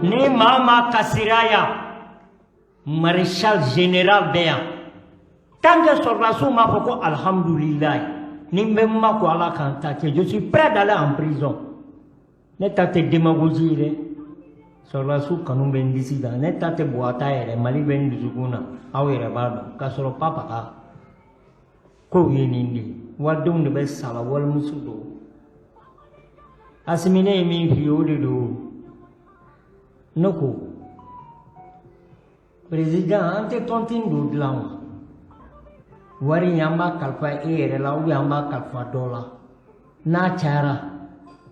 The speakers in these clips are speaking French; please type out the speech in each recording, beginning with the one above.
ni mama kasiraya maréchal général beya tant que sɔrɔdasiw m'a fɔ ko alhamdulillah ni n bɛ ma ko ala kan ta kɛ je suis prêt d'aller en prison ne ta tɛ démagogie dɛ sɔrɔdasiw kanu bɛ n disi la ne ta tɛ buwata yɛrɛ mali bɛ n dusukun na aw yɛrɛ b'a dɔn k'a sɔrɔ papa ka kow ye nin de ye walidenw de bɛ sala walimuso don Asimi ne ye min f'i ye o de don ne ko président an tɛ tɔntin dɔ dilan wa wari an b'a kalifa e yɛrɛ la ou bien an b'a kalifa dɔ la n'a cayara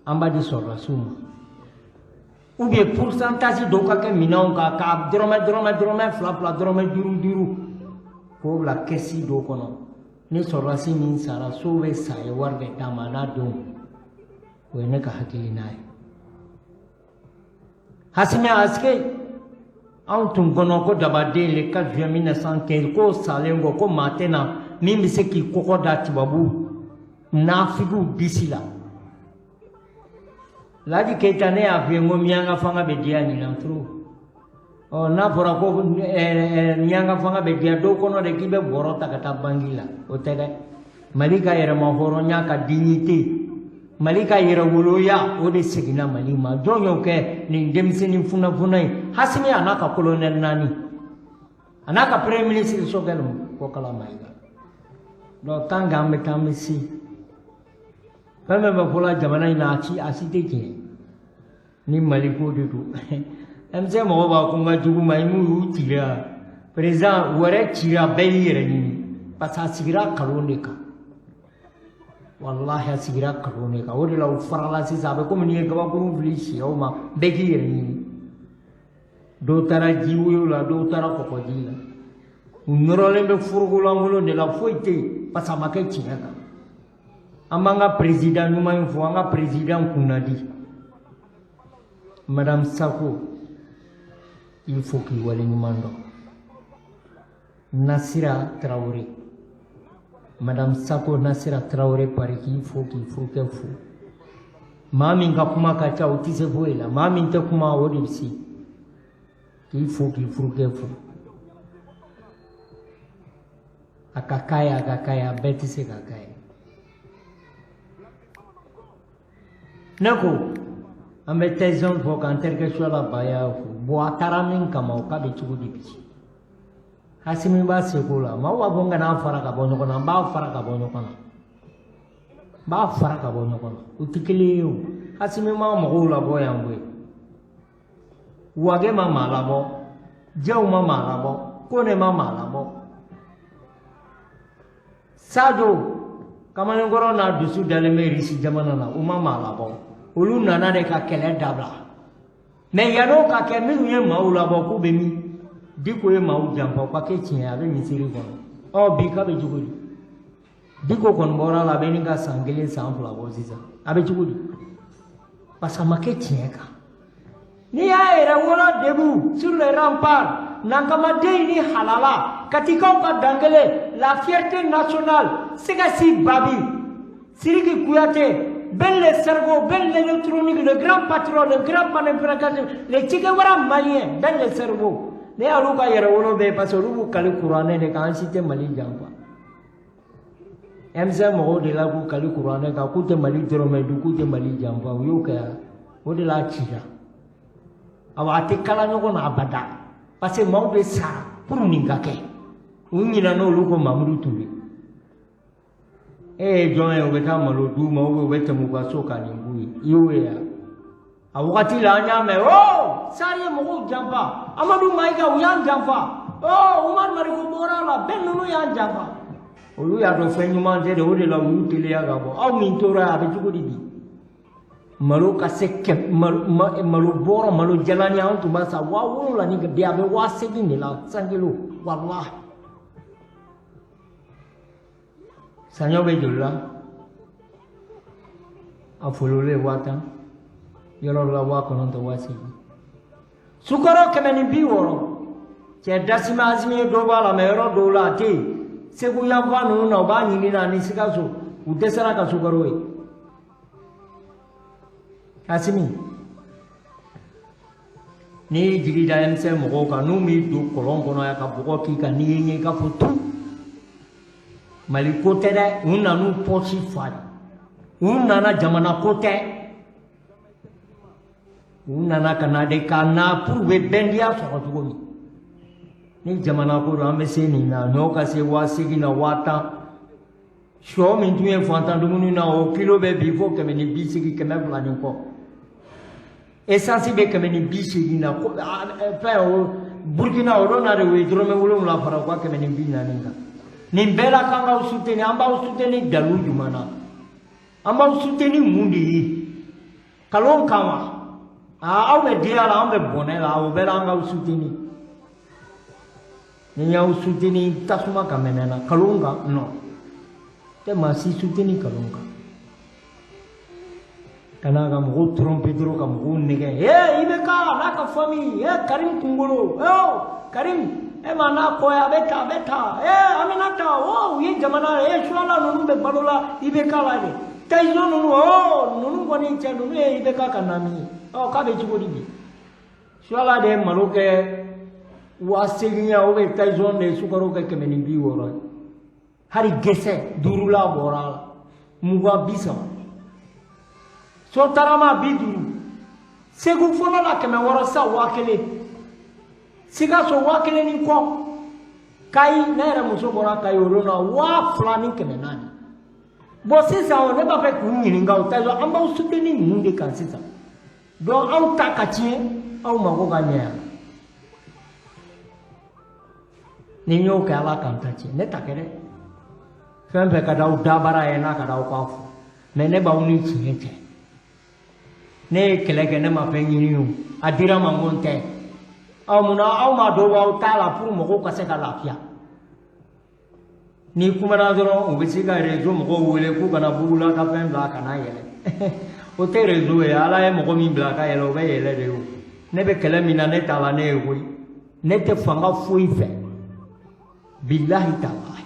an b'a di sɔrɔdasiw ma ou bien pourcentage dɔw ka kɛ minɛnw kan k'a dɔrɔmɛ fila dɔrɔmɛ duuru k'o bila kɛsi dɔw kɔnɔ ni sɔrɔdasi min sara so bɛ sa ye wari bɛ d'a ma n'a denw o ye ne ka hakilina ye Hasimi aske anw tun kɔnɔ ko dabaden le 4 juin 1915 ko salen kɔ ko maa tɛ na min bɛ se k'i kɔkɔ da tubabu nafigiw disi la Laji Keita ne y'a f'i ye n ko miyanka fanga bɛ diya ɲinan turu n'a fɔra ko miyanka fanga bɛ diya dɔw kɔnɔ de k'i bɛ bɔrɔ ta ka taa bangi la o tɛ dɛ Mali ka yɛrɛmahɔrɔnya ka dignité Mali ka yɛrɛwoloya o de seginna Mali ma jɔn y'o kɛ nin denmisɛnnin funafuna ye Hasimi a n'a ka colonel naani a n'a ka premier ministre Sogɛl ko Kala Mayiga donc tant que an bɛ taa an bɛ se fɛn fɛn bɛ fɔla jamana in na a si tɛ tiɲɛ ni Mali ko de don M5 mɔgɔw b'a ko n ka jugu ma i m'u y'u cira président wɛrɛ cira bɛɛ y'i yɛrɛ ɲini parce que a sigira nkalon de kan wallahi a sigira nkalon de kan o de la u farala sisan a bɛ komi n'i ye gabakurun fili sɛw ma bɛɛ k'i yɛrɛ ɲini dɔw taara jiwoyo la dɔw taara kɔgɔji la u nɔrɔlen bɛ furukolankolon de la foyi tɛ yen parce que a ma kɛ tiɲɛ kan an b'an ka président ɲuman in fɔ an ka président kunnadi Madame Sako il faut k'i wale ɲuman dɔn Nasira Traoré Madame Sako Nasira Traoré pari k'i fo k'i furukɛ fo maa min ka kuma ka ca o tɛ se foyi la maa min tɛ kuma o de bɛ se k'i fo k'i furukɛ fo a ka k'a ye a ka k'a ye a bɛɛ tɛ se ka k'a ye ne ko an bɛ tension fɔ k'an terikɛ Suala Baya fo bon a taara min kama o k'a bɛ cogo di bi Hasimi b'a seko la maaw b'a fɔ n kana fara ka bɔ ɲɔgɔn na n b'a fara ka bɔ ɲɔgɔn na n b'a fara ka bɔ ɲɔgɔn na o tɛ kelen ye o Hasimi ma mɔgɔw labɔ yan koyi Wage ma maa labɔ Jɛw ma maa labɔ Kone ma maa labɔ Sajo Kamalenkɔrɔ n'a dusu dalen bɛ Irisi jamana na u ma maa labɔ olu nana de ka kɛlɛ dabila mais yan'o ka kɛ minnu ye maaw labɔ k'u bɛ min Diko ye maaw janfa o ka kɛ tiɲɛ a bɛ misiri kɔnɔ bi k'a bɛ cogo di Diko kɔni bɔra la a bɛ nin ka san 1 san 2 bɔ sisan a bɛ cogo di parce que a ma kɛ tiɲɛ kan n'i y'a yɛrɛwolo debout sur les remparts Nankamaden ni halala Katikaw ka dan kelen la fierté nationale Sekasi Babi Sidiki Kuyate Ben le cerveau, ben l'électronique, le grand patron, le grand manipulateur, les Tchekewara maliens, ben le cerveau. Ne y'olu ka yɛrɛwolo bɛ parce que olu b'u kali kuranɛ de kan an si tɛ Mali janfa M5 mɔgɔw de la k'u kali kuranɛ kan k'u tɛ Mali dɔrɔmɛ dun k'u tɛ Mali janfa u y'o kɛ o de la cira awa a tɛ kala ɲɔgɔn na abada parce que maaw bɛ sa pour nin ka kɛ u ɲinɛna olu ko Mamudu Ture jɔn ye u bɛ taa malo d'u ma u bɛ tɛmɛ u ka so ka nin b'u ye i y'o ye wa a wagati la an y'a mɛn Sari ye mɔgɔw janfa Amadu Mayiga u y'an janfa Umaru Mariko bɔra la bɛɛ ninnu y'an janfa olu y'a dɔn fɛn ɲuman tɛ de o de la u y'u teliya ka bɔ aw min tora a bɛ cogo di bi malo ka se malo bɔrɔ malo jalani an tun b'a san 7,000 ni bi a bɛ 8,000 de la 100 kilos walahi saɲɔ bɛ joli la a fololen 10,000 yɔrɔ dɔ la 9,800 sukaro 160 cɛ Dasima Asimi ye dɔ b'a la mais yɔrɔ dɔw la a tɛ yen Segu yanfan ninnu na u b'a ɲini na ni Sikaso u dɛsɛra ka sukaro ye Asimi ni jigi da MC mɔgɔw kan n'u m'i don kɔlɔn kɔnɔ ya ka bɔgɔ k'i kan n'i ye ɲɛ i ka fɔ tu Mali ko tɛ dɛ u nan'u pɔsi fa de u nana jamana ko tɛ u nana ka na de ka na pour bɛ bɛndiya sɔrɔ cogo min ni jamana ko don an bɛ se nin na ɲɔ ka se 8,000 na 10,000 sɔ min tun ye fantan dumuni na o kilo bɛ bi fo 120 120 ni kɔ essence bɛ 180 na fɛn o Burkina o don na de o ye dɔrɔmɛ 7 fara u ka 140 kan nin bɛɛ la k'an k'aw soutenir an b'aw soutenir dalu jumɛn na an b'aw soutenir mun de ye kalon kan wa aw bɛ diya la an bɛ bɔnɛ la o bɛɛ la an k'aw soutenir ni y'aw soutenir tasuma ka mɛnɛ na kalon kan non tɛ maa si soutenir kalon kan kana ka mɔgɔw tromper dɔrɔn ka mɔgɔw nɛgɛ IBK n'a ka famille Karim Kunkolo Karim ma n'a kɔ a bɛ taa Aminata u ye jamana Suala ninnu bɛ balo la IBK la de Tyson ninnu kɔni cɛ ninnu ye IBK ka nami ye k'a bɛ cogo di bi Suala de ye malo kɛ 8,000 ye Tyson de ye sukaro kɛ 160 ye hali gɛsɛ 5 la bɔra a la 20,30 Sotarama 50 Segu fɔlɔ la 100 sa 1,000 Sikaso 1,000 ni kɔ Kayi ne yɛrɛ muso bɔra Kayi o don na 2,000 ni 400 bon sisan ne b'a fɛ k'u ɲininka o Tyson an b'aw soutenir mun de kan sisan donc aw ta ka tiɲɛ aw mago ka ɲɛ yan ni n y'o kɛ Ala k'an ta tiɲɛ ne ta kɛ dɛ fɛn bɛɛ ka d'aw dabara ye n'a ka d'aw k'a fɔ mais ne b'aw ni tiɲɛ cɛ ne ye kɛlɛ kɛ ne ma fɛn ɲini o a dira ma n ko n tɛ munna aw ma dɔn aw t'a la pour mɔgɔw ka se ka lafiya ni kumana dɔrɔn u bɛ se ka réseau mɔgɔw wele k'u kana bugula ka fɛn bila a kana yɛlɛ o tɛ réseau ye Ala ye mɔgɔ min bila ka yɛlɛ o bɛ yɛlɛ de o ne bɛ kɛlɛ min na ne t'a la ne ye koyi ne tɛ fanga foyi fɛ bilahi talahi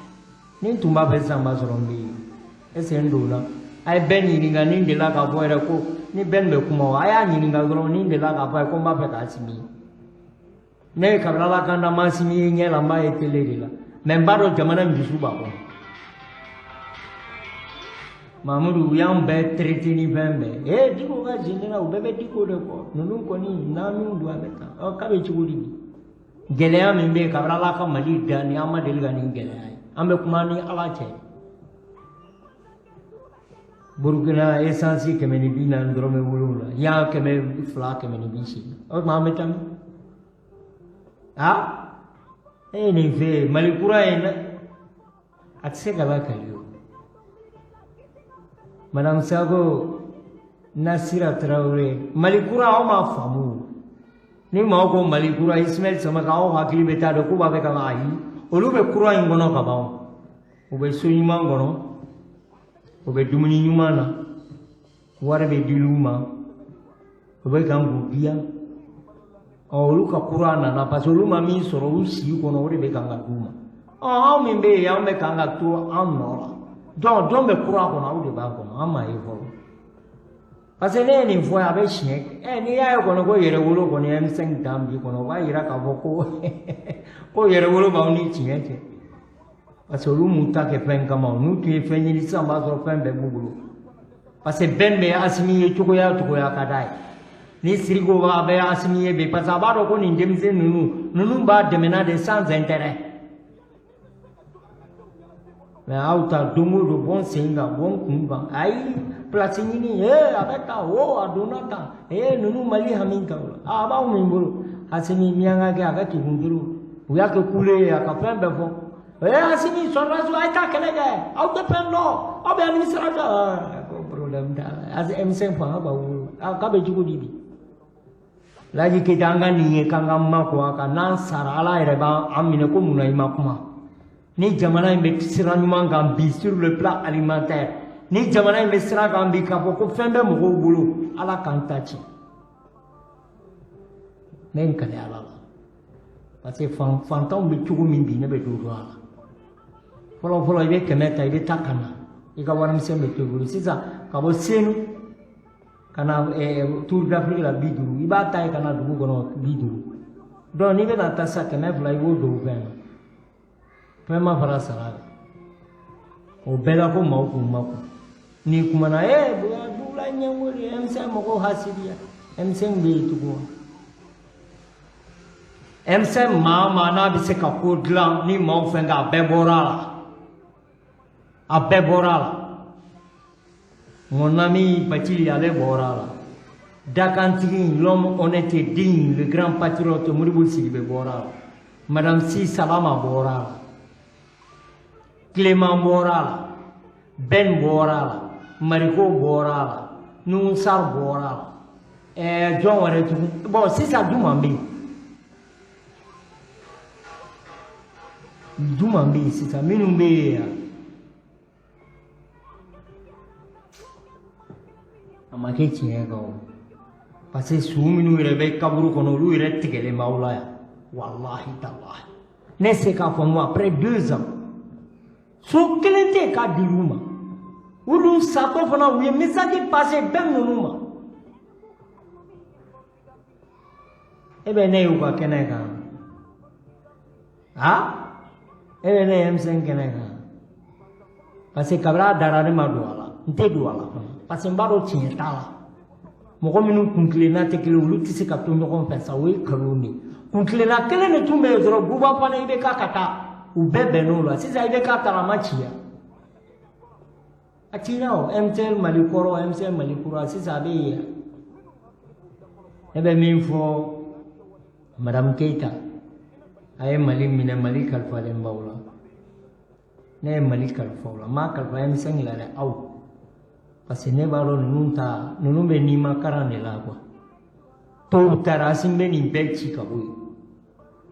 ni n tun b'a fɛ sisan n b'a sɔrɔ n bɛ yen est-ce que n donna a ye bɛɛ ɲininka ni n delila k'a fɔ yɛrɛ ko ni bɛɛ bɛ kuma o a y'a ɲininka dɔrɔn ni n delila k'a fɔ a ye ko n b'a fɛ k'a simi ne ye kabila la kan da ma simi ye ɲɛ la n b'a ye télé de la mais n b'a dɔn jamana in dusu b'a kɔnɔ Mamudu u y'an bɛɛ traité ni fɛn bɛɛ Diko ka général u bɛɛ bɛ Diko de kɔ ninnu kɔni n'a min don a bɛ taa k'a bɛ cogo di bi gɛlɛya min bɛ yen kabila la ka Mali da ni an ma deli ka nin gɛlɛya ye an bɛ kuma ni Ala cɛ Burkina essence 140 dɔrɔmɛ 7 yan 200 180 o tuma an bɛ taa min nin fɛ Mali kura in a tɛ se ka lakali o Madame Sago Nasira Traoré Mali kura aw ma faamu ni maaw ko Mali kura Ismail Samaka aw hakili bɛ taa dɔn k'u b'a fɛ ka ayi olu bɛ kura in kɔnɔ ka ban u bɛ so ɲuman kɔnɔ u bɛ dumuni ɲuman na wari bɛ di u ma u bɛ kan k'u diya olu ka kura nana parce que olu ma min sɔrɔ u si kɔnɔ o de bɛ kan ka d'u ma anw min bɛ yen an bɛ kan ka to an nɔ la donc jɔn bɛ kura kɔnɔ aw de b'a kɔnɔ an m'a ye fɔlɔ parce que ne ye nin fɔ a bɛ siɲɛ kɛ n'i y'a ye kɔni ko yɛrɛwolo kɔni M5 dan bi kɔnɔ o b'a yira k'a fɔ ko yɛrɛwolo b'aw ni tiɲɛ cɛ parce que olu m'u ta kɛ fɛn kama n'u tun ye fɛn ɲini sisan b'a sɔrɔ fɛn bɛɛ b'u bolo parce que bɛn bɛ Asimi ye cogoya o cogoya ka d'a ye ni Siriko b'a bɛ Asimi ye bi parce que a b'a dɔn ko nin denmisɛn ninnu b'a dɛmɛna de sans intérêt mais aw ta don o don bɔ n sen kan bɔ n kun kan ayi place ɲini a bɛ taa a donna tan ninnu Mali hami kan a b'aw min bolo Asimi miyankakɛ a ka tugun duru u y'a kɛ kule ye a ka fɛn bɛɛ fɔ Asimi sɔrɔla so a ye taa kɛlɛ kɛ aw tɛ fɛn dɔn aw bɛ administration ko problème t'a la M5 fanga b'aw bolo k'a bɛ cogo di bi Laji Keyita an ka nin ye k'an ka makɔ a kan n'an sara Ala yɛrɛ b'an minɛ ko munna i ma kuma ni jamana in bɛ sira ɲuman kan bi sur le plan alimentaire ni jamana in bɛ sira kan bi k'a fɔ ko fɛn bɛ mɔgɔw bolo Ala k'an ta ci ne n kale Ala la parce que fantanw bɛ cogo min bi ne bɛ don a la fɔlɔ fɔlɔ i bɛ 100 ta i bɛ taa ka na i ka warimisɛn bɛ to i bolo sisan ka bɔ Senu kana Tour d'Afrique la 50 i b'a ta ye kana dugu kɔnɔ 50 donc n'i bɛna taa sa 100 i b'o don fɛn na fɛn ma fara sara kan o bɛɛ la ko maaw kun ma kun n'i kumana bula ɲɛngo de M5 mɔgɔw hasidiya M5 bɛ yen tugun M5 maa n'a bɛ se ka ko dilan ni maaw fɛn kɛ a bɛɛ bɔra la mon ami Bachili ale bɔra la Dakantigi l'homme honnête et digne le grand patriote Modibo Sidibé bɔra la Madame Si Salama bɔra la Clément bɔra la Ben bɔra la Mariko bɔra la Nuhu Sar bɔra la jɔn wɛrɛ tugun bon sisan juman bɛ yen juman bɛ yen sisan minnu bɛ yen yan a ma kɛ tiɲɛ kan o parce que su minnu yɛrɛ bɛ kaburu kɔnɔ olu yɛrɛ tigɛlen b'aw la yan walahi talahi ne se k'a fɔ mo après 2 ans so kelen tɛ k'a dir'u ma olu satɔ fana u ye message passé bɛɛ ninnu ma e bɛ ne y'u ka kɛnɛ kan e bɛ ne ye M5 kɛnɛ kan parce que kabini a dara ne ma don a la n tɛ don a la fana parce que n b'a dɔn tiɲɛ t'a la mɔgɔ minnu kuntilenna tɛ kelen olu tɛ se ka to ɲɔgɔn fɛ sa o ye nkalon de ye kuntilenna kelen de tun bɛ yen dɔrɔn buba fana i bɛ k'a ka taa u bɛɛ bɛnn'o la sisan i bɛ k'a ta a ma ci yan a cira o MTL Mali kɔrɔ MCL Mali kura sisan a bɛ yen yan ne bɛ min fɔ Madame Keita a ye Mali minɛ Mali kalifalen b'aw la ne ye Mali kalifa o la n m'a kalifa M5 la dɛ aw parce que ne b'a dɔn ninnu bɛ nima karan de la quoi tɔw taara Asim bɛ nin bɛɛ ci ka bɔ yen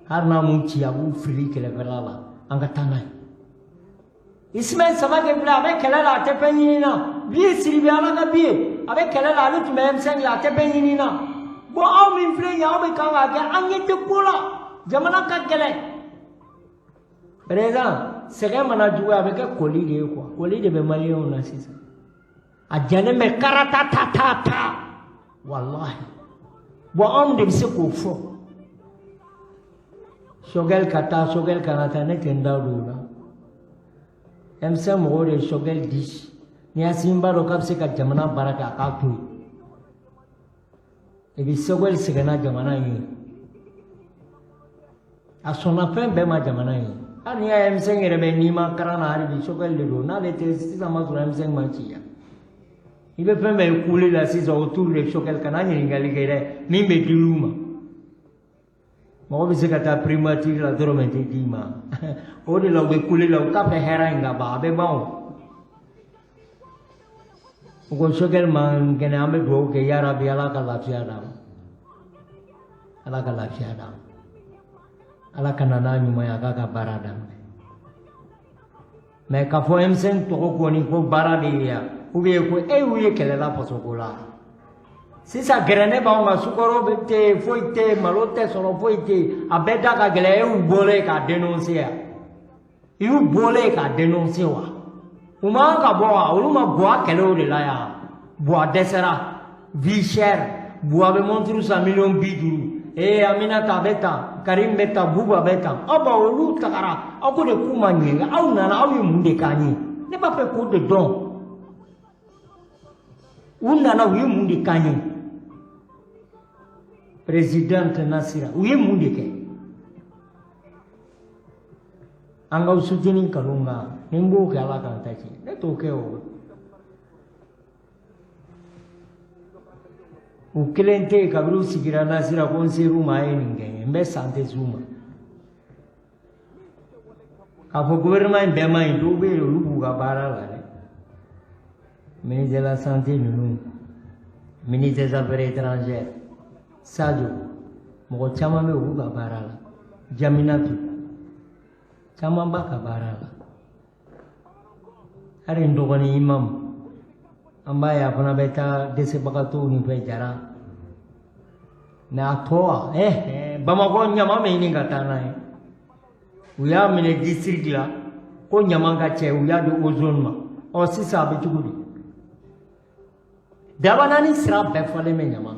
hali n'a m'u ci a b'u fili kɛlɛfɛla la an ka taa n'a ye Ismaël Samake filɛ a bɛ kɛlɛ la a tɛ fɛn ɲini na Biye Sidibe Ala ka Biye a bɛ kɛlɛ la ale tun bɛ M5 la a tɛ fɛn ɲini na bon aw min filɛ yen aw bɛ kan k'a kɛ an ɲɛ tɛ ko la jamana ka gɛlɛn président sɛgɛn mana juguya a bɛ kɛ koli de ye quoi koli de bɛ maliyɛnw na sisan a jɛnnen bɛ karata walahi bon anw de bɛ se k'o fɔ Choguel ka taa Choguel kana taa ne tɛ n da don o la M5 mɔgɔw de ye Choguel di ni Asim b'a dɔn k'a bɛ se ka jamana baara kɛ a k'a to yen et puis Choguel sɛgɛnna jamana in ye a sɔnna fɛn bɛɛ ma jamana in ye hali n'i y'a ye M5 yɛrɛ bɛ nima karan na hali bi Choguel de don n'ale tɛ sisan ma sɔrɔ M5 ma ci yan i bɛ fɛn bɛɛ ye kule la sisan autour de Choguel kana ɲininkali kɛ dɛ min bɛ dir'u ma mɔgɔ bɛ se ka taa primature la dɔrɔmɛ tɛ d'i ma o de la u bɛ kule la u t'a fɛ hɛrɛ in ka ban a bɛ ban o u ko Choguel man kɛnɛ an bɛ dugawu kɛ yarabi Ala ka lafiya d'a ma Ala ka lafiya d'a ma Ala ka na n'a ɲuman ye a k'a ka baara daminɛ mais k'a fɔ M5 tɔgɔ kɔni ko baara de ye yan ou bien ko y'u ye kɛlɛla fasoko la sisan gɛrɛnɛ b'anw kan sukaro bɛ tɛ foyi tɛ malo tɛ sɔrɔ foyi tɛ a bɛɛ da ka gɛlɛn y'u bɔlen k'a dénoncer yan i y'u bɔlen k'a dénoncer wa u man ka bɔ wa olu ma bɔ a kɛlɛw de la yan buwa dɛsɛra vie chère buwa bɛ montre san miliyɔn 50 Aminata bɛ tan Karim bɛ tan Buba bɛ tan aw ba olu tagara aw ko de k'u ma ɲɛ aw nana aw ye mun de k'an ye ne b'a fɛ k'o de dɔn u nana u ye mun de k'an ye présidente Nasira u ye mun de kɛ an k'aw soutenir nkalon kan ni n b'o kɛ Ala k'an ta ci ne t'o kɛ o u kelen tɛ yen kabini u sigira Nasira ko n ser'u ma a ye nin kɛ n ye n bɛ san tɛ s'u ma k'a fɔ gouvernement in bɛɛ ma ɲi dɔw bɛ yen olu b'u ka baara la dɛ ministre de la santé ninnu ministre des affaires étrangères Sadio mɔgɔ caman bɛ yen u b'u ka baara la Jaminatu caman b'a ka baara la hali n dɔgɔnin Imam an b'a ye a fana bɛ taa dɛsɛbagatɔw ni fɛ Jara mais a tɔ wa Bamakɔ ɲama bɛ ɲini ka taa n'a ye u y'a minɛ district la ko ɲama ka cɛ u y'a di ozone ma sisan a bɛ cogo di Dabanani sera befale me nyama.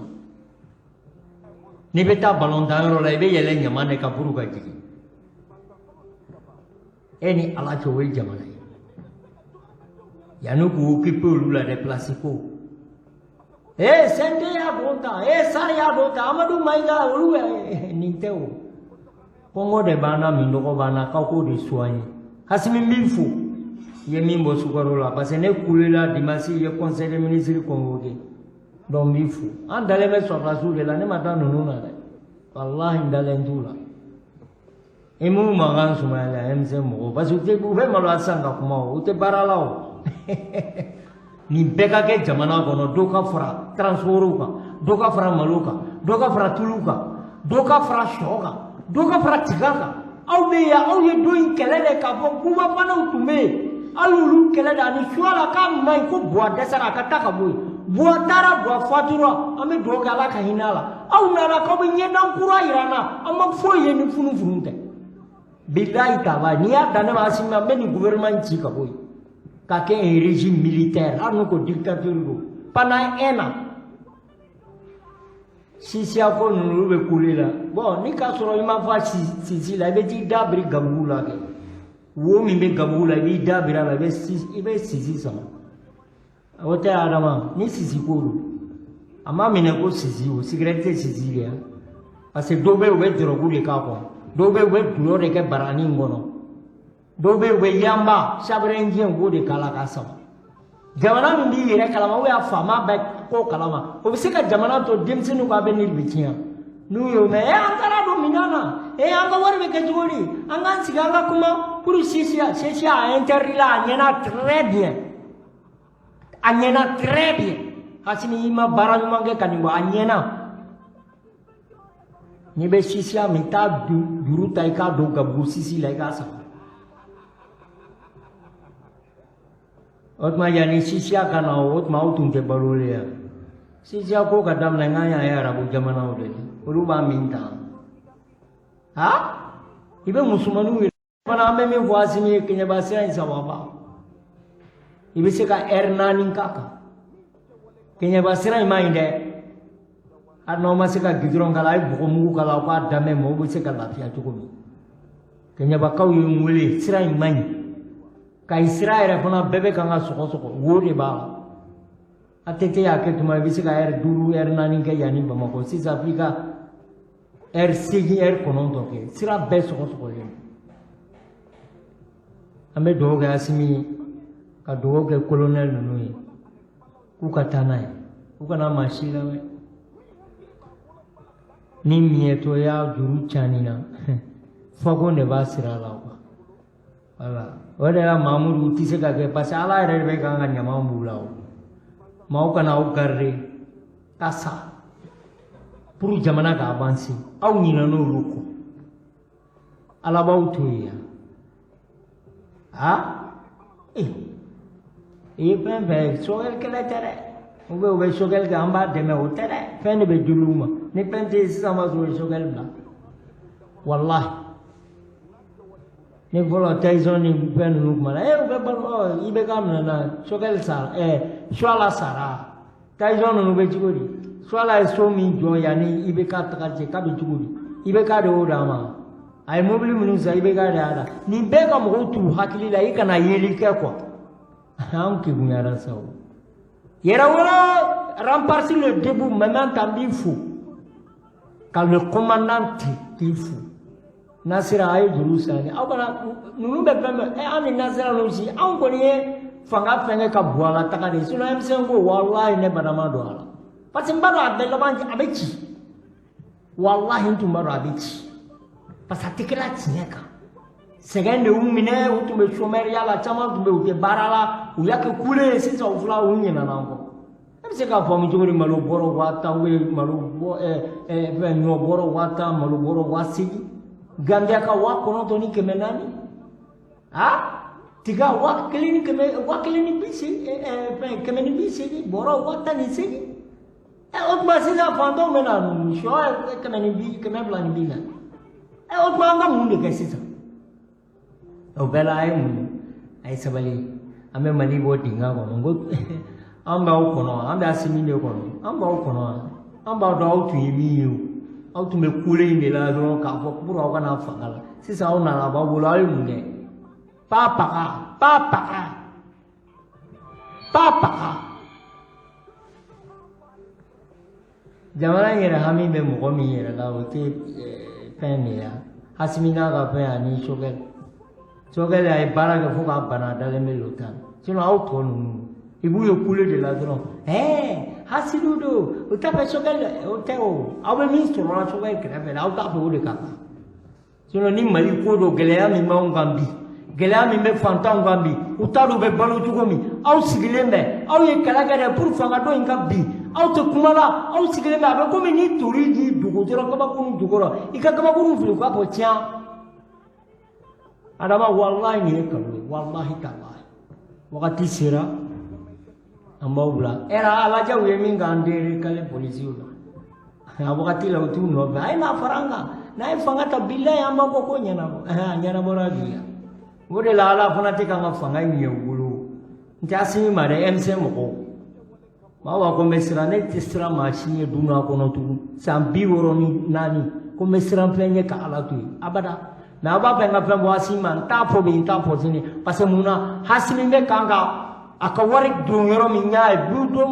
Ni beta balon dayoro la ibe yele nyama ne kaburu ka jigi. Eni ala chowe jamana. Yanu ku kipu lula de plasiko. Sente ya bonta, sar ya bonta, amadu maiga uluwe ninteo. Pongo de bana mindoko bana kako de soigner. Hasimi mbifu. Ye mimbo sukarola parce que ne kulela dimasi ye conseil des ministres convoqué. Donc mbifu. Andale me so rasu de la ne mata nununa de. Wallahi ndale ndula. Emu magan sumala emse mo parce que te bube malo asanga kuma o te baralao. Ni beka ke jamana kono doka fara transportuka, doka fara maluka, doka fara tuluka, doka fara shoka, doka fara tigaka. Au be ya au ye doin kelele ka fo kuma pana utume. Alulu kelele ani swala ka mai ko boa desara ka taka boy. Boa tara boa fatura ame doka la ka hinala. Au nara ka be nyena kura irana ama fo ye ni funu fununte. Billahi taala ni ya dana masima me ni gouvernement chika boy. Kake un régime militaire, anuko dictature do. Pendant 1 an. Si ako nulu be kulela. Bon, ni ka soro ima fa si la be di dabri gabula ke. Wo mi be gabula bi dabira la be si sama. Ote adama ni si kolu. Ama mine ko si o cigarette si ya. Parce que dobe we drogu le ka ko. Dobe we duro de ke barani ngono. Dobe we yamba sabrengi ngo de kala kasama. Jamana mbi yere kalama we afama be ko kalama. O bisika jamana to dimsinu ka be nilbitia. Nu yo me angara do minana. Anga wari be kejori. Anga siganga kuma puru sisia interila anyena très bien. Anyena très bien. Hasini ima barang mange kanimbo anyena. Ni be sisia mita duru taika do gabu sisi laika sa. Otma yani sisia kana otma utunte barole ya. Sisia ko kadam na ngaya ya rabu jamana ode. Uruba minta. Ha? Ibe musumanu mana ame me voisi me kenya basira insawaba. Ibe se ka ernanin kaka. Kenya basira imainde. Adno masika gidron kala ibu mugu kala ko dame mo bu se ka lafia tukumi. Kenya bakau yumuli sira imani. Ka Israel fana bebe kanga soko wori ba atete ya ke tuma bisi ka duru nani ke yani Bamako si Afrika sigi konon to ke sira be soko le ame do ga asimi ka do ga colonel nunu ku katana ku kana mashila we ni mieto ya juru chanina fago ne ba sira la wala wala Mahmud uti se kage pas ala rebe kanga nyama mulao mau kana au garre tasa puru jamana ka avansi au nyina no ruko ala bautu ya ha pembe sogel kele tere ube sogel ga amba deme utere fene be juluma ni pente sama sogel bla wallahi ni volo taison ni pen nukmala ube balo ibe kamna na sogel sara swala sara taison no be chigori swala so mi jo yani ibe ka takaje ka be chigori ibe ka de odama ay mobili munu sa ibe ka de ada ni be ka mo tu hakili la ikana yeli ke ko am ki bunyara saw yera wala remparti le debout maintenant tambi fou quand le commandant qui fou Nasira ay Jerusalem awala nunu be pembe ami Nasira no si an ko ni fanga fenge ka buala takade sino emsengo wallahi ne badama do ala parce que mbaro abelo banji abechi wallahi ntu mbaro abechi parce que tikela tinyeka segende umine utume shomer yala chama tumbe ute barala uyake kule sisa ufula unyina nango emseka fomu jori malo boro wata we malo no boro wata malo boro wasigi Gambia ka wakono to ni kemenani ha tiga wakilini bisi kemeni bisi boro wata ni sigi otma sisa fando menanu sho kemeni bila otma nga munde ka sisa o bela ay mun ay sabali ame mali bo dinga ko ngo amba o kono amba asimi ne kono amba o kono amba do auto yimiu auto me kule inde la do ka fo puro ka na fangala sisa ona la ba bula yumne papa jamana yera hami be mo mi yera la o te pen ya hasmina ga pe ani chokel ay bara ga fuka bana dale me lotan sino auto nu ibu yo kule de la do hasidudo utapa chokel oteo awe ministro la chokel krebe la uta po de kaka sino ni mali ko do gelea mi ma ngambi gelea mi me fanta ngambi utaru be balu tugomi au sigilembe au ye kala ga pour fanga do ngambi auto kumala au sigile ba ko ni turi di dugo joro ko ba kunu dugo ika ka ba kunu fili ko po tia adama wallahi ni ko wallahi taala wakati sira ambawula era alaja we minga ndere kale polisi ulo wakati la utu no ba ina faranga na ifanga ta billahi amba ko nyana nyana boragia ngode la ala fana tika ngafanga ni yugulu ntasi mare MC mo mawa ko mesra ne tisra machine duna kono tu sambi woroni nani ko mesra penye ka ala tu abada na ba penga pembo asima tapo bi tapo sini parce muna hasimi me kanga aka wari dungero mi nyaay budum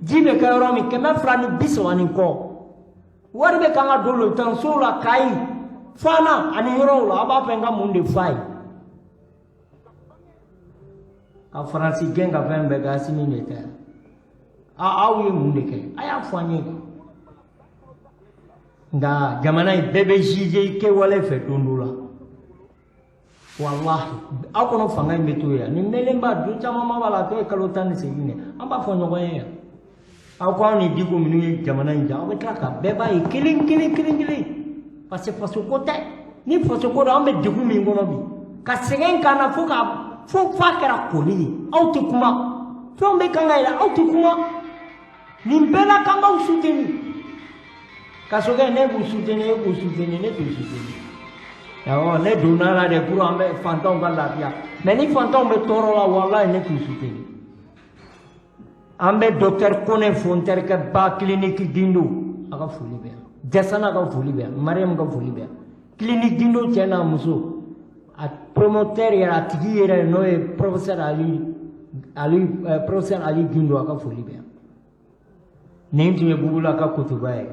jibe ka yoro mi kema frani biso ani ko wari be kanga dolo tan sura kai fana ani yoro la ba penga munde fai a franci genga pembe ga asimi meta awi mundeke aya fanye nda jamana bebe jije ke wale fe tundula wallahi akono fanga meto ya ni melemba du chama mabala to kalotani segine amba fonyo ko ya akwa ni digo minu jamana inja abe traka beba e killing parce kote ni foso ko ambe digo mi ngono bi ka segen kana fuka fu fakara ko ni auto kuma fo me kanga ila auto kuma nimbela kanga usuteni kasoge ne usuteni ne tu usuteni yawo ne donala de pour ambe fantom balla bia mais ni fantom be toro la wallahi ne tu usuteni ambe docteur kone fonter ke ba clinique dindo aga fuli be desana aga fuli be mariam ga fuli be clinique dindo tena muso a promoteur ya tigi era no e professeur ali dindo aga fuli be Nenti ya bubula ka kutubaye